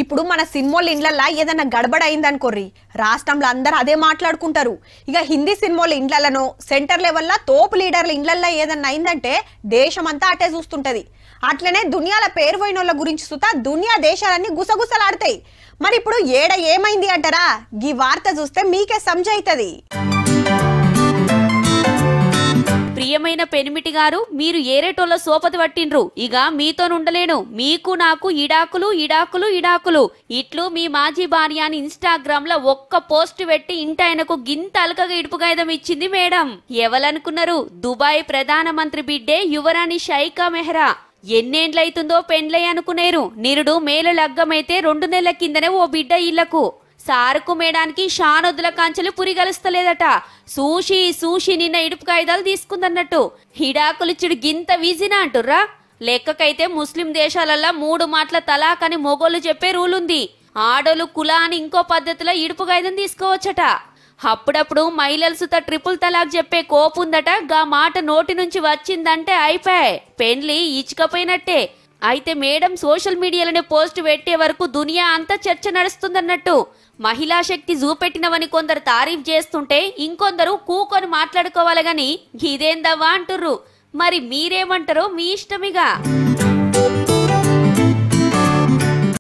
ఇప్పుడు మన సినిమాల ఇండ్లల్లా ఏదైనా గడబడ అయిందనుకోర్రి రాష్ట్రంలో అందరూ అదే మాట్లాడుకుంటారు. ఇక హిందీ సినిమాల ఇండ్లలను సెంటర్ లెవెల్లో తోపు లీడర్ల ఇండ్లల్లో ఏదన్నా అయిందంటే దేశమంతా అటే చూస్తుంటది. అట్లనే దునియాల పేరు పోయినోళ్ళ గురించి సుతా దునియా దేశాలన్నీ గుసగుసలాడతాయి. మరి ఇప్పుడు ఏడ ఏమైంది అంటారా? ఈ వార్త చూస్తే మీకే సమజైతది. ప్రియమైన పెనిమిటి గారు, మీరు ఏరేటోళ్ళ సోపతి పట్టిండ్రు. ఇక మీతో ఉండలేను. మీకు నాకు ఇడాకులు ఇడాకులు ఇడాకులు. ఇట్లు మీ మాజీ భార్య అని ఇన్స్టాగ్రామ్ లో ఒక్క పోస్ట్ పెట్టి ఇంటాయనకు గింత అలకగా ఇడుపుగాయదం ఇచ్చింది మేడం. ఎవరనుకున్నారు? దుబాయ్ ప్రధానమంత్రి బిడ్డే యువరాణి షైకా మెహ్రా. ఎన్నేండ్లైతుందో పెండ్లై అనుకునేరు. నిరుడు మేలు లగ్గమైతే 2 నెలల కిందనే ఓ బిడ్డ ఇళ్లకు. సారుకు మేడానికి షానొద్దుల కాంచెలు పురిగలుస్తలేదట. సూషి నిన్న ఇడుపు కాయిదాలు తీసుకుందన్నట్టు. హిడాకులిచ్చుడు గింత వీజినా అంటుర్రా? లెక్కకైతే ముస్లిం దేశాలల్లా 3 మాటల తలాక్ అని మొగోళ్ళు చెప్పే రూల్ ఉంది. ఆడోళ్ళు కులా అని ఇంకో పద్ధతిలో ఇడుపు కాయిదం తీసుకోవచ్చట. అప్పుడప్పుడు మహిళలు సుత ట్రిపుల్ తలాక్ చెప్పే కోపుందట. గా మాట నోటి నుంచి వచ్చిందంటే అయిపోయి పెండ్లి ఇచ్చుకపోయినట్టే. అయితే మేడం సోషల్ మీడియాలోనే పోస్ట్ పెట్టే వరకు దునియా అంతా చర్చ నడుస్తుందన్నట్టు. మహిళా శక్తి చూపెట్టినవని కొందరు తారీఫ్ చేస్తుంటే ఇంకొందరు కూకొని మాట్లాడుకోవాలి గాని ఇదేందవ్వా అంటుర్రు. మరి మీరేమంటారో మీ ఇష్టమిగా.